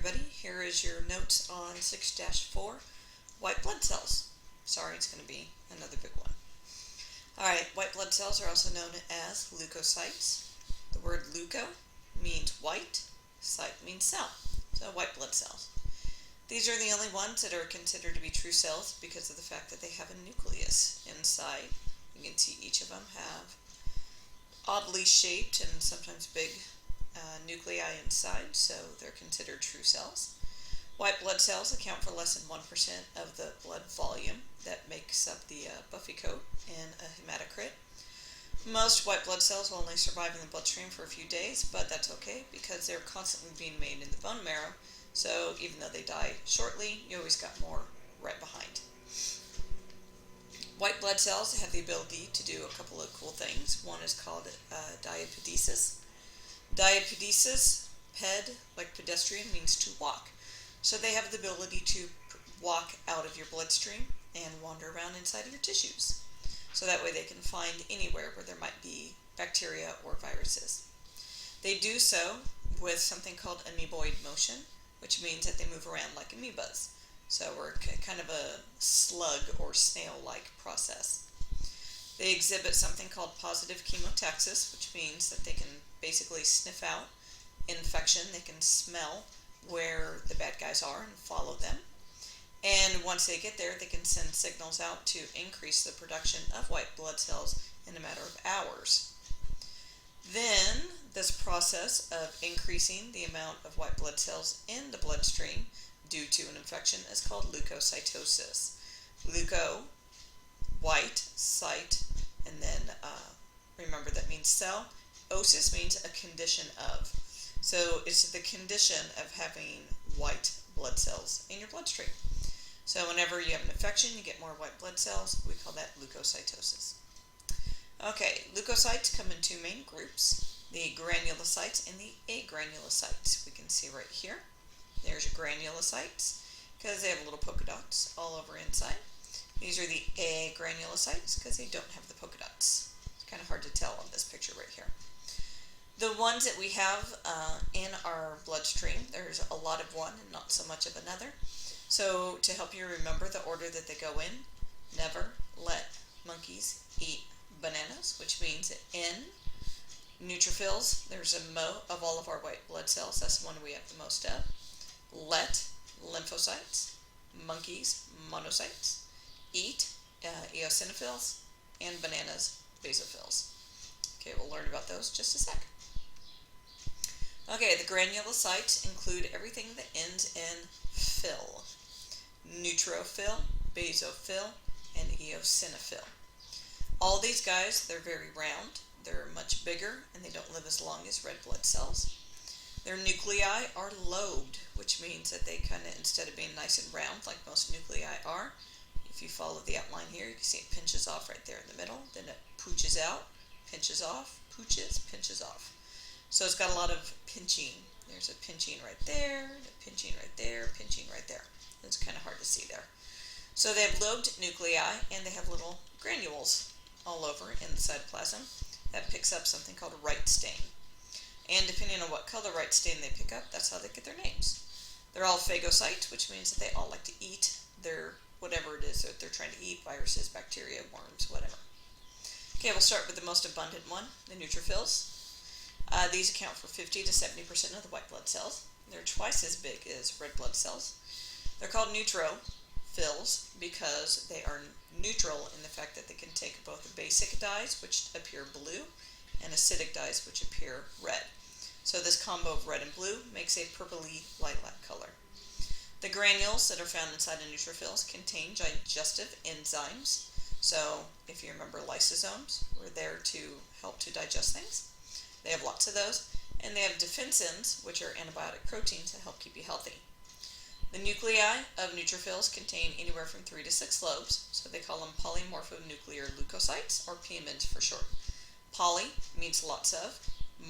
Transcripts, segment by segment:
everybody. Here is your notes on 6-4, white blood cells. Sorry, it's going to be another big one. Alright, white blood cells are also known as leukocytes. The word leuko means white, cyte means cell, so white blood cells. These are the only ones that are considered to be true cells because of the fact that they have a nucleus inside. You can see each of them have oddly shaped and sometimes big nuclei inside, so they're considered true cells. White blood cells account for less than 1% of the blood volume that makes up the buffy coat in a hematocrit. Most white blood cells will only survive in the bloodstream for a few days, but that's okay because they're constantly being made in the bone marrow, so even though they die shortly, you always got more right behind. White blood cells have the ability to do a couple of cool things. One is called diapedesis. Diapedesis, ped, like pedestrian, means to walk. So they have the ability to walk out of your bloodstream and wander around inside of your tissues. So that way they can find anywhere where there might be bacteria or viruses. They do so with something called amoeboid motion, which means that they move around like amoebas. So we're kind of a slug or snail-like process. They exhibit something called positive chemotaxis, which means that they can basically sniff out infection. They can smell where the bad guys are and follow them. And once they get there, they can send signals out to increase the production of white blood cells in a matter of hours. Then, this process of increasing the amount of white blood cells in the bloodstream due to an infection is called leukocytosis. Leuko, white, cyte, and then remember that means cell. Osis means a condition of. So it's the condition of having white blood cells in your bloodstream. So whenever you have an infection, you get more white blood cells. We call that leukocytosis. Okay, leukocytes come in two main groups, the granulocytes and the agranulocytes. We can see right here. There's your granulocytes because they have little polka dots all over inside. These are the agranulocytes because they don't have the polka dots. It's kind of hard to tell on this picture right here. The ones that we have in our bloodstream, there's a lot of one and not so much of another. So to help you remember the order that they go in, never let monkeys eat bananas, which means that in neutrophils, there's a mo of all of our white blood cells. That's the one we have the most of. Let, lymphocytes, monkeys, monocytes, eat, eosinophils, and bananas, basophils. Okay, we'll learn about those just a sec. Okay, the granulocytes include everything that ends in -phil. Neutrophil, basophil, and eosinophil. All these guys, they're very round, they're much bigger, and they don't live as long as red blood cells. Their nuclei are lobed, which means that they kind of, instead of being nice and round like most nuclei are, if you follow the outline here, you can see it pinches off right there in the middle, then it pooches out, pinches off, pooches, pinches off. So it's got a lot of pinching. There's a pinching right there, a pinching right there, pinching right there. It's kind of hard to see there. So they have lobed nuclei, and they have little granules all over in the cytoplasm that picks up something called a right stain. And depending on what color right stain they pick up, that's how they get their names. They're all phagocytes, which means that they all like to eat their whatever it is that they're trying to eat, viruses, bacteria, worms, whatever. Okay, we'll start with the most abundant one, the neutrophils. These account for 50 to 70% of the white blood cells. They're twice as big as red blood cells. They're called neutrophils because they are neutral in the fact that they can take both basic dyes, which appear blue, and acidic dyes, which appear red. So this combo of red and blue makes a purpley lilac color. The granules that are found inside of neutrophils contain digestive enzymes. So if you remember lysosomes, we're there to help to digest things. They have lots of those. And they have defensins, which are antibiotic proteins that help keep you healthy. The nuclei of neutrophils contain anywhere from 3 to 6 lobes, so they call them polymorphonuclear leukocytes, or PMNs for short. Poly means lots of,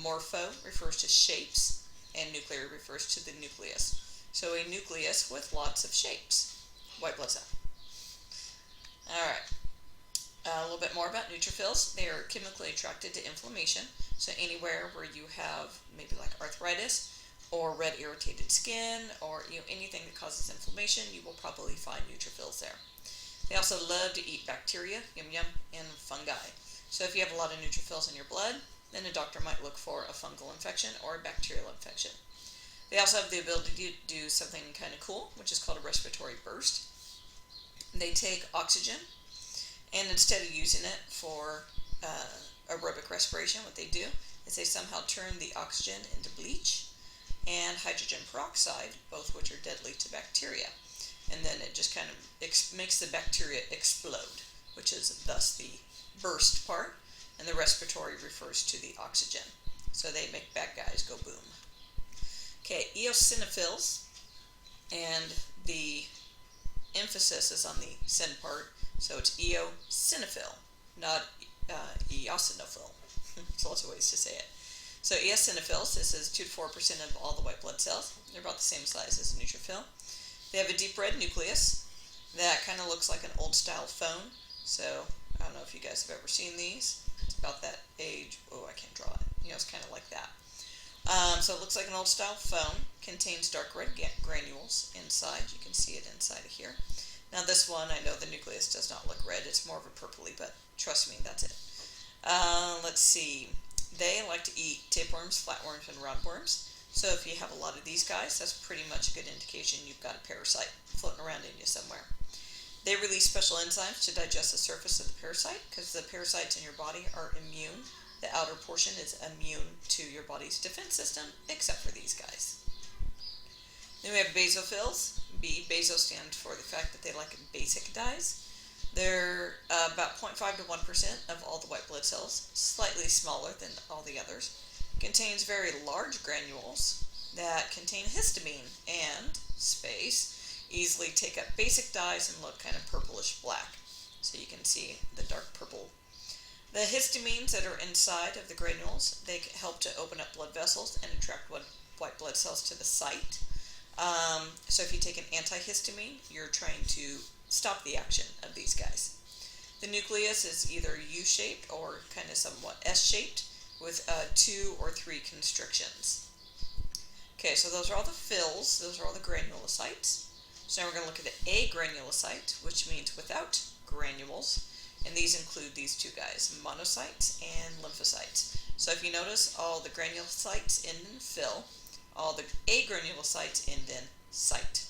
morpho refers to shapes, and nuclear refers to the nucleus. So a nucleus with lots of shapes. White blood cell. Alright. A little bit more about neutrophils. They are chemically attracted to inflammation. So anywhere where you have maybe like arthritis or red irritated skin, or anything that causes inflammation, you will probably find neutrophils there. They also love to eat bacteria, yum yum, and fungi. So if you have a lot of neutrophils in your blood, then a doctor might look for a fungal infection or a bacterial infection. They also have the ability to do something kind of cool, which is called a respiratory burst. They take oxygen, and instead of using it for aerobic respiration, what they do is they somehow turn the oxygen into bleach and hydrogen peroxide, both which are deadly to bacteria. And then it just kind of makes the bacteria explode, which is thus the burst part, and the respiratory refers to the oxygen. So they make bad guys go boom. Okay, eosinophils, and the emphasis is on the sin part, so it's eosinophil, not eosinophil. There's lots of ways to say it. So eosinophils, this is 2 to 4% of all the white blood cells. They're about the same size as a neutrophil. They have a deep red nucleus that kind of looks like an old style phone. So I don't know if you guys have ever seen these. It's about that age. Oh, I can't draw it. It's kind of like that. So it looks like an old style phone. Contains dark red granules inside. You can see it inside of here. Now this one, I know the nucleus does not look red. It's more of a purpley, but trust me, that's it. Let's see. They like to eat tapeworms, flatworms, and roundworms. So if you have a lot of these guys, that's pretty much a good indication you've got a parasite floating around in you somewhere. They release special enzymes to digest the surface of the parasite, because the parasites in your body are immune. The outer portion is immune to your body's defense system, except for these guys. Then we have basophils. Baso stands for the fact that they like basic dyes. They're about 0.5 to 1% of all the white blood cells, slightly smaller than all the others. Contains very large granules that contain histamine and easily take up basic dyes and look kind of purplish black. So you can see the dark purple. The histamines that are inside of the granules, they help to open up blood vessels and attract white blood cells to the site. So if you take an antihistamine, you're trying to stop the action of these guys. The nucleus is either U-shaped or kind of somewhat S-shaped with 2 or 3 constrictions. Okay, so those are all the fills. Those are all the granulocytes. So now we're going to look at the agranulocyte, which means without granules. And these include these two guys, monocytes and lymphocytes. So if you notice, all the granulocytes end in fill, all the agranulocytes end in cyte.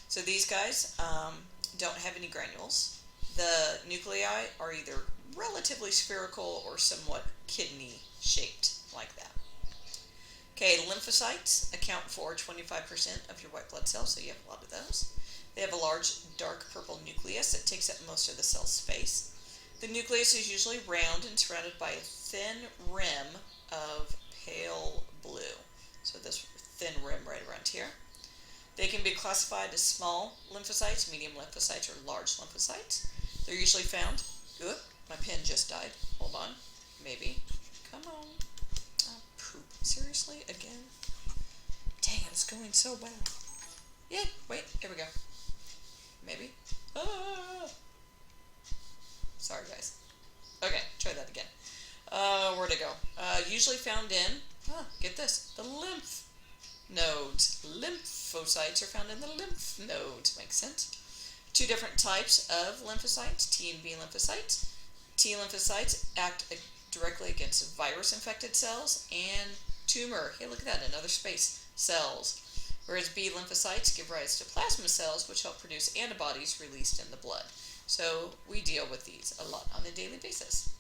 So these guys don't have any granules. The nuclei are either relatively spherical or somewhat kidney-shaped, like that. Okay, lymphocytes account for 25% of your white blood cells, so you have a lot of those. They have a large, dark purple nucleus that takes up most of the cell space. The nucleus is usually round and surrounded by a thin rim of pale blue. So this thin rim right around here. They can be classified as small lymphocytes, medium lymphocytes, or large lymphocytes. They're usually found... Oop, my pen just died. Hold on. Maybe. Come on. Oh, poop. Seriously? Again? Dang, it's going so well. Yeah, wait. Here we go. Maybe. Ah! Sorry, guys. Okay, try that again. Where'd it go? Usually found in, get this, the lymph nodes. Lymphocytes are found in the lymph nodes. Makes sense. 2 different types of lymphocytes, T and B lymphocytes. T lymphocytes act directly against virus-infected cells and tumor, hey look at that, another space, cells. Whereas B lymphocytes give rise to plasma cells, which help produce antibodies released in the blood. So we deal with these a lot on a daily basis.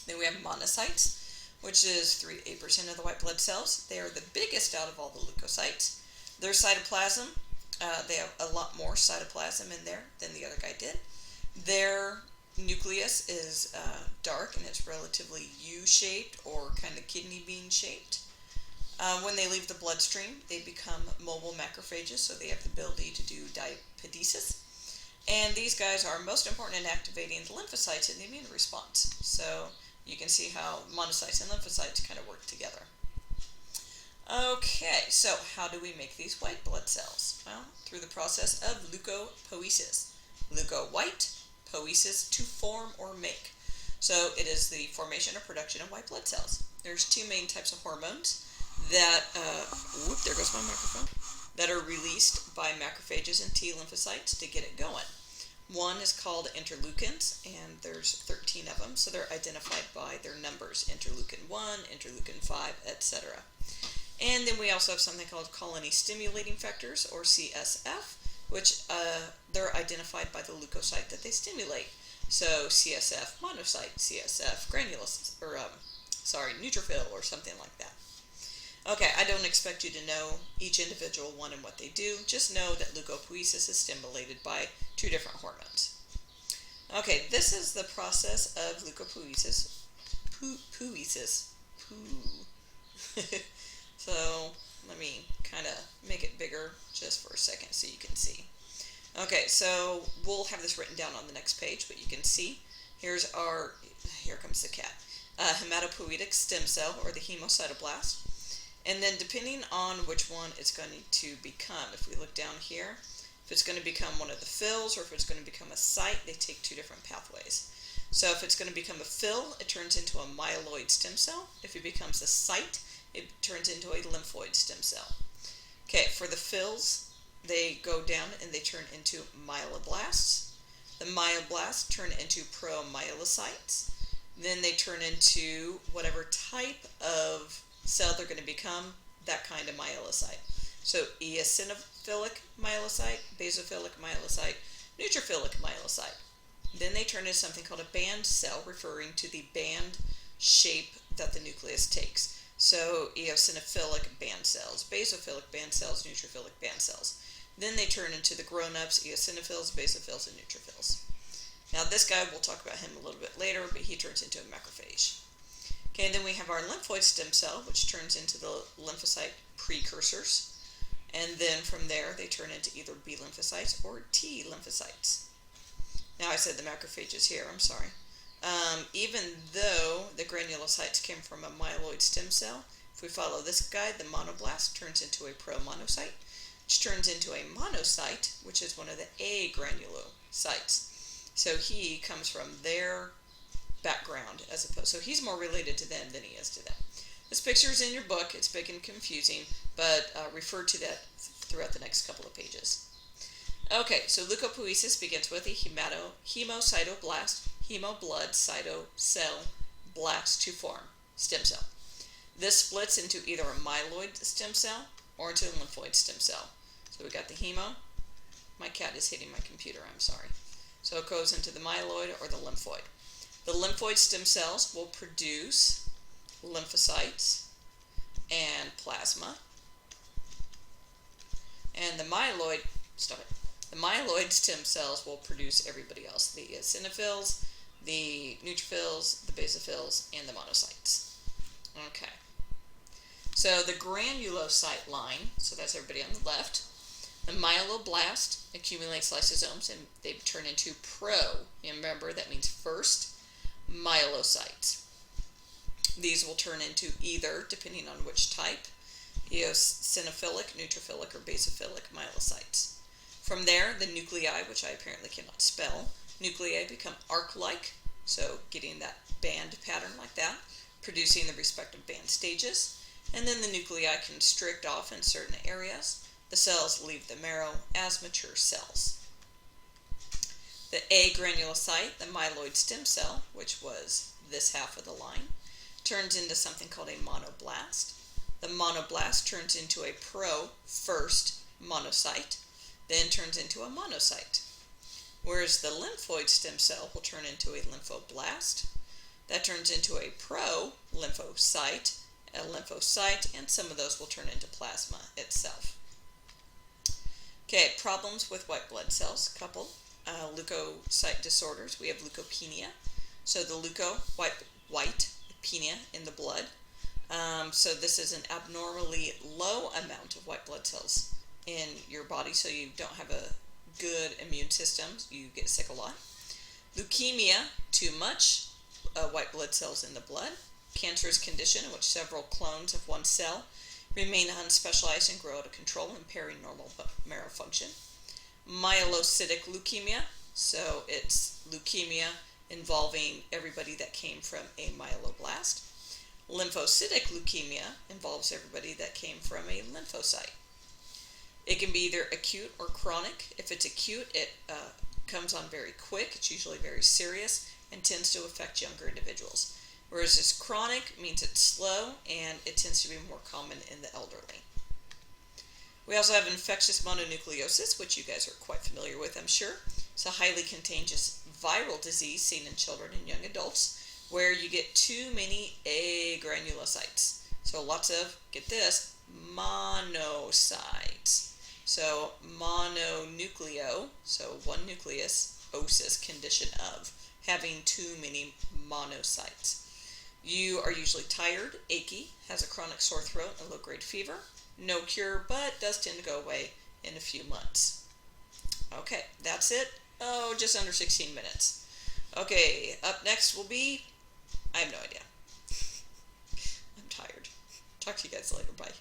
Then we have monocytes, which is 3 to 8% of the white blood cells. They are the biggest out of all the leukocytes. Their cytoplasm, they have a lot more cytoplasm in there than the other guy did. Their nucleus is dark and it's relatively U-shaped or kind of kidney bean shaped. When they leave the bloodstream, they become mobile macrophages, so they have the ability to do diapedesis. And these guys are most important in activating the lymphocytes in the immune response. So you can see how monocytes and lymphocytes kind of work together. Okay, so how do we make these white blood cells? Well, through the process of leukopoiesis. Leuko white, poiesis to form or make. So it is the formation or production of white blood cells. There's 2 main types of hormones that, there goes my microphone, that are released by macrophages and T lymphocytes to get it going. One is called interleukins, and there's 13 of them, so they're identified by their numbers, interleukin 1, interleukin 5, etc. And then we also have something called colony stimulating factors, or CSF, which they're identified by the leukocyte that they stimulate. So CSF monocyte, CSF granules, or neutrophil, or something like that. Okay, I don't expect you to know each individual one and what they do. Just know that leukopoiesis is stimulated by 2 different hormones. Okay, this is the process of leukopoiesis. So let me kind of make it bigger just for a second so you can see. Okay, so we'll have this written down on the next page, but you can see here comes the cat, hematopoietic stem cell, or the hemocyloblast. And then depending on which one it's going to become, if we look down here, if it's going to become one of the fills or if it's going to become a site, they take 2 different pathways. So if it's going to become a fill, it turns into a myeloid stem cell. If it becomes a site, it turns into a lymphoid stem cell. Okay, for the fills, they go down and they turn into myeloblasts. The myeloblasts turn into promyelocytes. Then they turn into whatever type of cell they're going to become, that kind of myelocyte. So eosinophilic myelocyte, basophilic myelocyte, neutrophilic myelocyte. Then they turn into something called a band cell, referring to the band shape that the nucleus takes. So eosinophilic band cells, basophilic band cells, neutrophilic band cells. Then they turn into the grown-ups, eosinophils, basophils, and neutrophils. Now this guy, we'll talk about him a little bit later, but he turns into a macrophage. Okay, and then we have our lymphoid stem cell, which turns into the lymphocyte precursors. And then from there, they turn into either B lymphocytes or T lymphocytes. Now I said the macrophages here, I'm sorry. Even though the granulocytes came from a myeloid stem cell, if we follow this guy, the monoblast turns into a promonocyte, which turns into a monocyte, which is one of the agranulocytes. So he comes from their background as opposed, so he's more related to them than he is to them. This picture is in your book. It's big and confusing, but refer to that throughout the next couple of pages. Okay, so leukopoiesis begins with a hemocytoblast, hemoblood cytocell blast to form stem cell. This splits into either a myeloid stem cell or into a lymphoid stem cell. So we got the hemo. My cat is hitting my computer, I'm sorry. So it goes into the myeloid or the lymphoid. The lymphoid stem cells will produce lymphocytes and plasma. And the myeloid stem cells will produce everybody else, the eosinophils, the neutrophils, the basophils, and the monocytes. Okay. So the granulocyte line, so that's everybody on the left. The myeloblast accumulates lysosomes and they turn into and remember that means first, myelocytes. These will turn into either, depending on which type, eosinophilic, neutrophilic, or basophilic myelocytes. From there, the nuclei, which I apparently cannot spell, nuclei become arc-like, so getting that band pattern like that, producing the respective band stages, and then the nuclei constrict off in certain areas. The cells leave the marrow as mature cells. The agranulocyte, the myeloid stem cell, which was this half of the line, turns into something called a monoblast. The monoblast turns into a first monocyte, then turns into a monocyte. Whereas the lymphoid stem cell will turn into a lymphoblast. That turns into a lymphocyte, and some of those will turn into plasma itself. Okay, problems with white blood cells, couple. Leukocyte disorders, we have leukopenia. So the whitepenia in the blood. So this is an abnormally low amount of white blood cells in your body, so you don't have a good immune system. You get sick a lot. Leukemia, too much white blood cells in the blood. Cancerous condition in which several clones of one cell remain unspecialized and grow out of control, impairing normal marrow function. Myelocytic leukemia, so it's leukemia involving everybody that came from a myeloblast. Lymphocytic leukemia involves everybody that came from a lymphocyte. It can be either acute or chronic. If it's acute, it comes on very quick. It's usually very serious and tends to affect younger individuals. Whereas it's chronic means it's slow and it tends to be more common in the elderly. We also have infectious mononucleosis, which you guys are quite familiar with, I'm sure. It's a highly contagious viral disease seen in children and young adults where you get too many agranulocytes. So lots of, get this, monocytes. So mononucleo, so one nucleus, osis, condition of having too many monocytes. You are usually tired, achy, has a chronic sore throat and low-grade fever. No cure, but does tend to go away in a few months. Okay, that's it. Oh, just under 16 minutes. Okay, up next will be, I have no idea. I'm tired. Talk to you guys later. Bye.